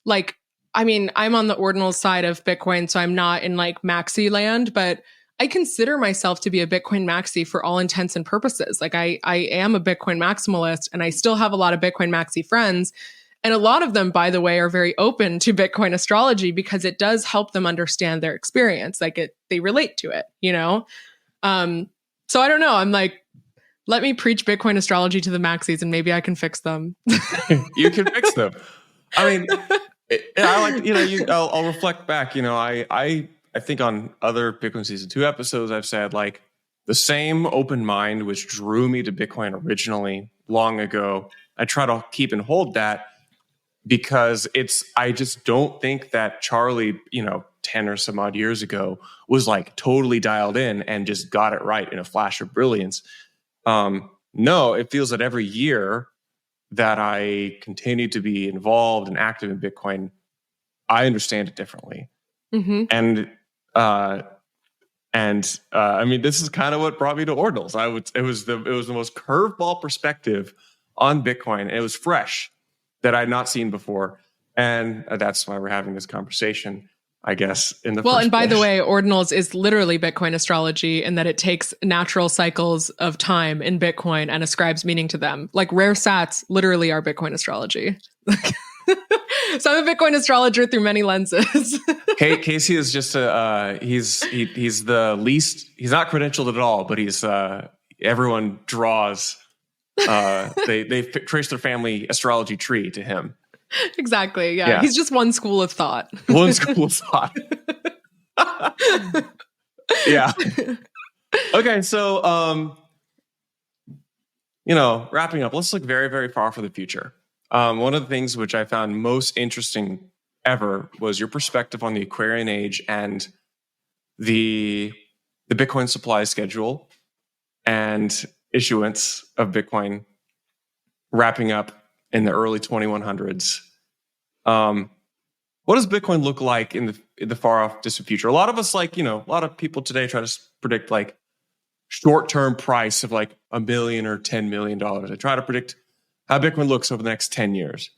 A: like, I mean, I'm on the ordinal side of Bitcoin, so I'm not in like maxi land, but I consider myself to be a Bitcoin maxi for all intents and purposes. Like I am a Bitcoin maximalist, and I still have a lot of Bitcoin maxi friends. And a lot of them, by the way, are very open to Bitcoin astrology because it does help them understand their experience. Like they relate to it, you know? So I don't know. I'm like, let me preach Bitcoin astrology to the maxis and maybe I can fix them.
B: You can fix them. I mean, I like, you know, I'll reflect back, you know, I think on other Bitcoin Season 2 episodes, I've said like the same open mind which drew me to Bitcoin originally long ago I try to keep and hold that because I just don't think that Charlie, 10 or some odd years ago was like totally dialed in and just got it right in a flash of brilliance. No, it feels that every year that I continue to be involved and active in Bitcoin, I understand it differently.
A: Mm-hmm.
B: And I mean, this is kind of what brought me to Ordinals. It was the most curveball perspective on Bitcoin. It was fresh that I had not seen before, and that's why we're having this conversation, I guess.
A: And by the way, Ordinals is literally Bitcoin astrology in that it takes natural cycles of time in Bitcoin and ascribes meaning to them. Like rare sats literally are Bitcoin astrology. So I'm a Bitcoin astrologer through many lenses.
B: Casey is just he's the least. He's not credentialed at all, but he's everyone draws. They trace their family astrology tree to him.
A: Exactly. Yeah. He's just one school of thought.
B: One school of thought. Yeah. Okay. So, wrapping up, let's look very, very far for the future. One of the things which I found most interesting ever was your perspective on the Aquarian age and the Bitcoin supply schedule and issuance of Bitcoin wrapping up in the early 2100s. What does Bitcoin look like in the far off distant future? A lot of us, a lot of people today try to predict like short-term price of like $1 million or $10 million. They try to predict how Bitcoin looks over the next 10 years.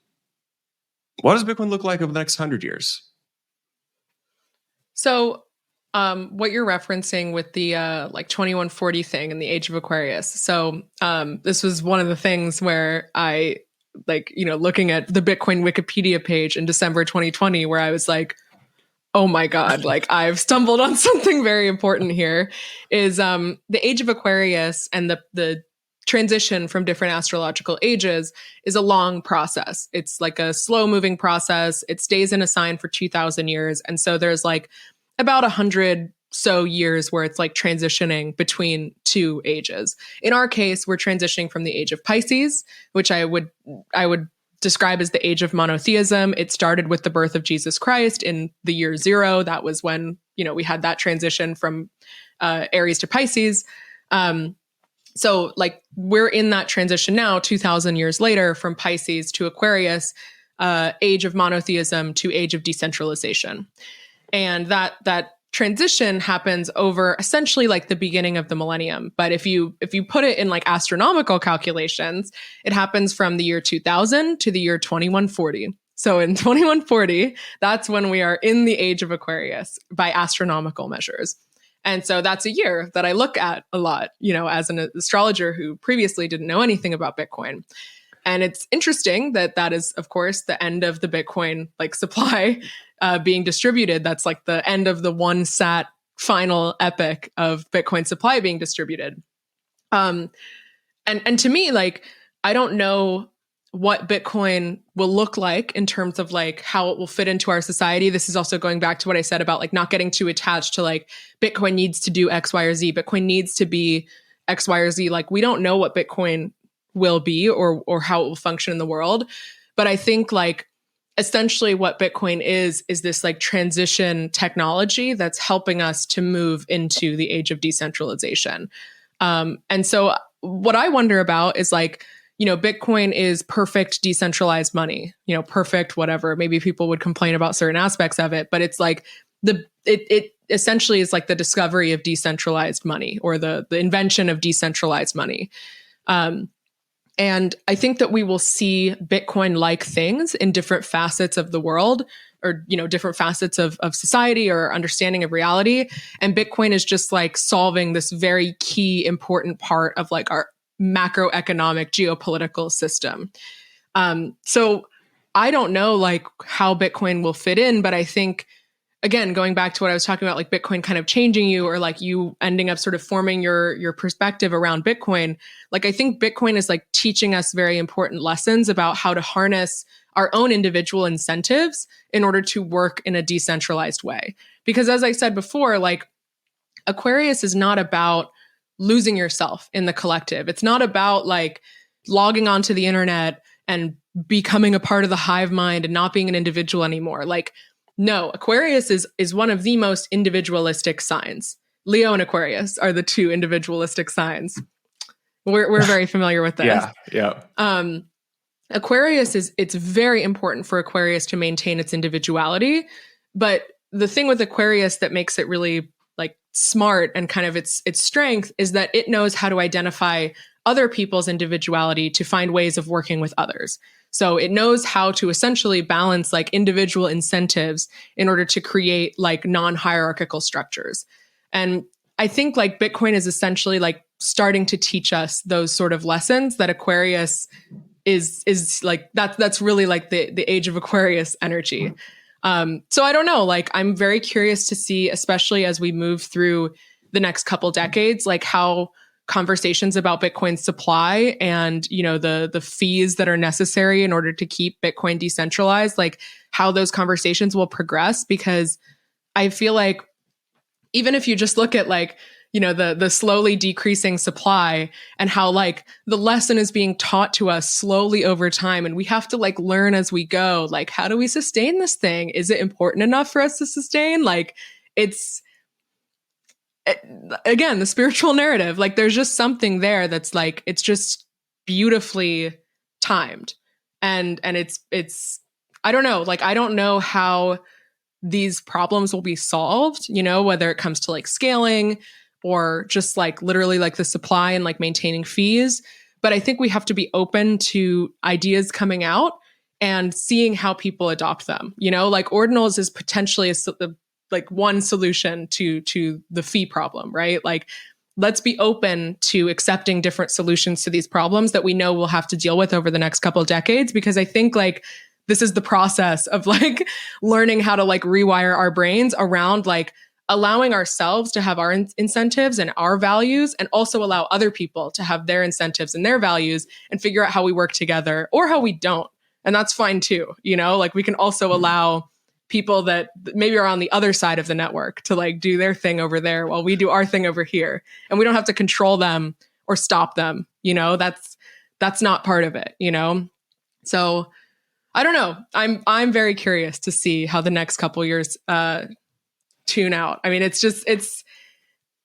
B: What does Bitcoin look like over the next 100 years?
A: So what you're referencing with the 2140 thing in the age of Aquarius. So this was one of the things where I looking at the Bitcoin Wikipedia page in December 2020, where I was like, oh my God, like I've stumbled on something very important here, is the age of Aquarius and the transition from different astrological ages is a long process. It's like a slow moving process. It stays in a sign for 2000 years. And so there's like about 100 so years where it's like transitioning between two ages. In our case, we're transitioning from the age of Pisces, which I would describe as the age of monotheism. It started with the birth of Jesus Christ in the year 0. That was when, we had that transition from Aries to Pisces. So like we're in that transition now, 2000 years later, from Pisces to Aquarius, age of monotheism to age of decentralization. And that transition happens over essentially like the beginning of the millennium. But if you put it in like astronomical calculations, it happens from the year 2000 to the year 2140. So in 2140, that's when we are in the age of Aquarius by astronomical measures. And so that's a year that I look at a lot, as an astrologer who previously didn't know anything about Bitcoin. And it's interesting that is, of course, the end of the Bitcoin supply being distributed. That's like the end of the one sat final epoch of Bitcoin supply being distributed. And to me, I don't know what Bitcoin will look like in terms of how it will fit into our society. This is also going back to what I said about not getting too attached to Bitcoin needs to do X, Y, or Z. Bitcoin needs to be X, Y, or Z. We don't know what Bitcoin will be or how it will function in the world. But I think essentially what Bitcoin is this transition technology that's helping us to move into the age of decentralization. And so what I wonder about is Bitcoin is perfect decentralized money, perfect, whatever. Maybe people would complain about certain aspects of it, but it's it essentially is the discovery of decentralized money or the invention of decentralized money. And I think that we will see Bitcoin-like things in different facets of the world or, different facets of society or understanding of reality. And Bitcoin is just solving this very key, important part of our macroeconomic geopolitical system. So I don't know how Bitcoin will fit in, but I think, again, going back to what I was talking about, Bitcoin kind of changing you or you ending up sort of forming your perspective around Bitcoin. I think Bitcoin is teaching us very important lessons about how to harness our own individual incentives in order to work in a decentralized way. Because as I said before, Aquarius is not about losing yourself in the collective. It's not about logging onto the internet and becoming a part of the hive mind and not being an individual anymore. Like, no, Aquarius is one of the most individualistic signs. Leo and Aquarius are the two individualistic signs. We're very familiar with this.
B: Yeah.
A: Aquarius it's very important for Aquarius to maintain its individuality. But the thing with Aquarius that makes it really like smart and kind of its strength is that it knows how to identify other people's individuality to find ways of working with others. So it knows how to essentially balance like individual incentives in order to create like non-hierarchical structures. And I think like Bitcoin is essentially like starting to teach us those sort of lessons that Aquarius is like, that's really like the age of Aquarius energy. So I don't know, like I'm very curious to see, especially as we move through the next couple decades, like how conversations about Bitcoin's supply and, you know, the fees that are necessary in order to keep Bitcoin decentralized, like how those conversations will progress. Because I feel like even if you just look at like, you know, the slowly decreasing supply and how like the lesson is being taught to us slowly over time, and we have to like learn as we go, like how do we sustain this thing? Is it important enough for us to sustain? Like again, the spiritual narrative, like there's just something there that's like, it's just beautifully timed. And it's, I don't know, like, I don't know how these problems will be solved, you know, whether it comes to like scaling or just like literally like the supply and like maintaining fees. But I think we have to be open to ideas coming out and seeing how people adopt them, you know, like ordinals is potentially like one solution to the fee problem, right? Like, let's be open to accepting different solutions to these problems that we know we'll have to deal with over the next couple of decades. Because I think like this is the process of like learning how to like rewire our brains around like allowing ourselves to have our incentives and our values, and also allow other people to have their incentives and their values, and figure out how we work together or how we don't. And that's fine too. You know, like we can also allow people that maybe are on the other side of the network to like do their thing over there while we do our thing over here. And we don't have to control them or stop them. You know, that's not part of it, you know? So I don't know. I'm very curious to see how the next couple years tune out. I mean,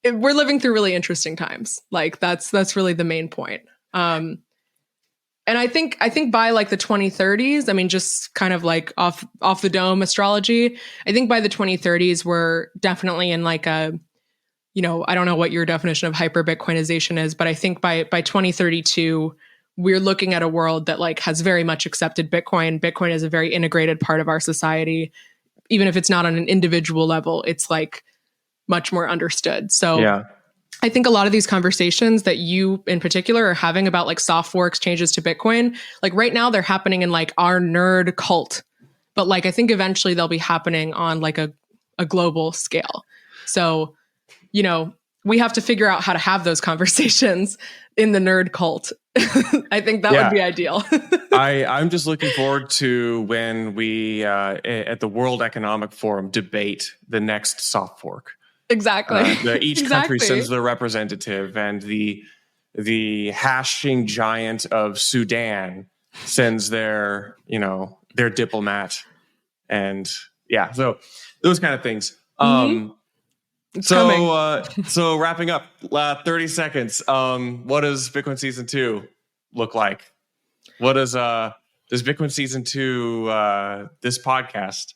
A: we're living through really interesting times. Like that's really the main point. And I think by like the 2030s, I mean, just kind of like off the dome astrology, I think by the 2030s, we're definitely in like a, you know, I don't know what your definition of hyper Bitcoinization is, but I think by 2032, we're looking at a world that like has very much accepted Bitcoin. Bitcoin is a very integrated part of our society. Even if it's not on an individual level, it's like much more understood. So yeah. I think a lot of these conversations that you in particular are having about like soft forks changes to Bitcoin, like right now they're happening in like our nerd cult, but like I think eventually they'll be happening on like a global scale. So, you know, we have to figure out how to have those conversations in the nerd cult. I think that would be ideal.
B: I'm just looking forward to when we at the World Economic Forum debate the next soft fork.
A: Exactly.
B: Each country sends their representative, and the hashing giant of Sudan sends their diplomat, and so those kind of things. So wrapping up, 30 seconds. What does Bitcoin Season 2 look like? What does Bitcoin Season 2 this podcast?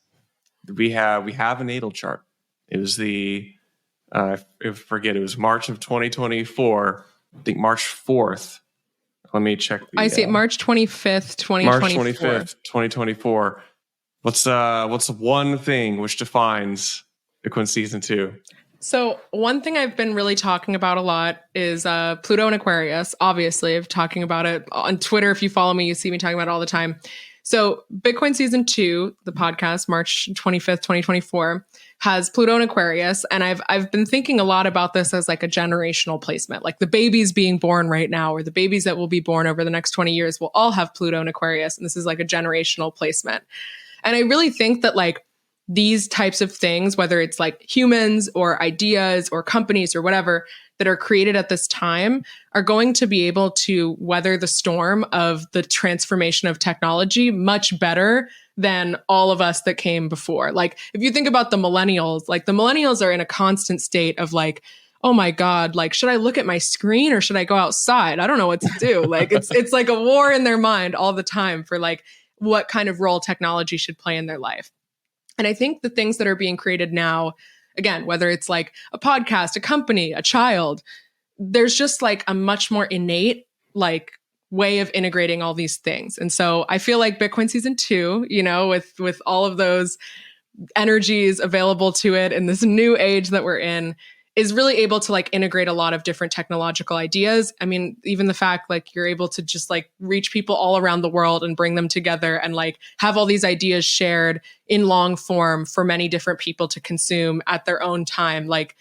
B: We have a natal chart. It was it was March of 2024. I think March 4th. Let me check.
A: I see it, March 25th, 2024.
B: March 25th, 2024. What's one thing which defines Bitcoin Season 2?
A: So one thing I've been really talking about a lot is Pluto and Aquarius. Obviously, I'm talking about it on Twitter. If you follow me, you see me talking about it all the time. So Bitcoin Season 2, the podcast, March 25th, 2024, has Pluto and Aquarius. And I've been thinking a lot about this as like a generational placement. Like the babies being born right now, or the babies that will be born over the next 20 years will all have Pluto and Aquarius. And this is like a generational placement. And I really think that like these types of things, whether it's like humans or ideas or companies or whatever that are created at this time, are going to be able to weather the storm of the transformation of technology much better than all of us that came before. Like, if you think about the millennials, like the millennials are in a constant state of like, oh my God, like, should I look at my screen or should I go outside? I don't know what to do. Like, it's like a war in their mind all the time for like what kind of role technology should play in their life. And I think the things that are being created now, again, whether it's like a podcast, a company, a child, there's just like a much more innate like way of integrating all these things. And so I feel like Bitcoin season 2, you know, with all of those energies available to it in this new age that we're in, is really able to like integrate a lot of different technological ideas. I mean, even the fact like you're able to just like reach people all around the world and bring them together and like have all these ideas shared in long form for many different people to consume at their own time. Like,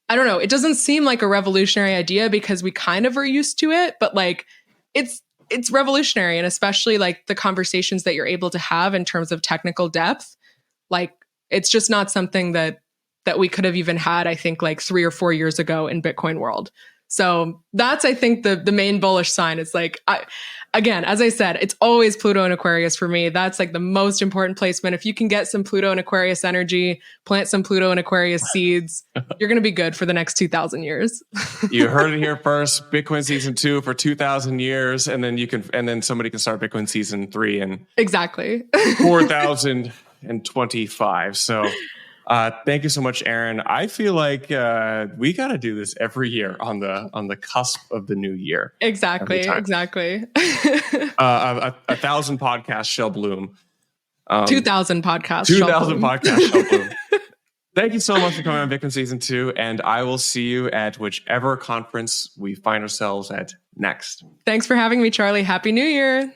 A: I don't know, it doesn't seem like a revolutionary idea because we kind of are used to it, but like it's revolutionary. And especially like the conversations that you're able to have in terms of technical depth, like it's just not something that we could have even had, I think, like 3 or 4 years ago in Bitcoin world. So that's, I think, the main bullish sign. It's like, again, as I said, it's always Pluto and Aquarius for me. That's like the most important placement. If you can get some Pluto and Aquarius energy, plant some Pluto and Aquarius seeds, you're going to be good for the next 2,000 years.
B: You heard it here first. Bitcoin season 2 for 2,000 years, and then somebody can start Bitcoin season 3 in
A: exactly
B: 4,025. So. Thank you so much, Erin. I feel like we got to do this every year on the cusp of the new year.
A: Exactly.
B: 1,000 podcasts shall bloom.
A: 2,000 podcasts.
B: 2,000 podcasts shall bloom. Thank you so much for coming on Bitcoin season 2, and I will see you at whichever conference we find ourselves at next.
A: Thanks for having me, Charlie. Happy New Year.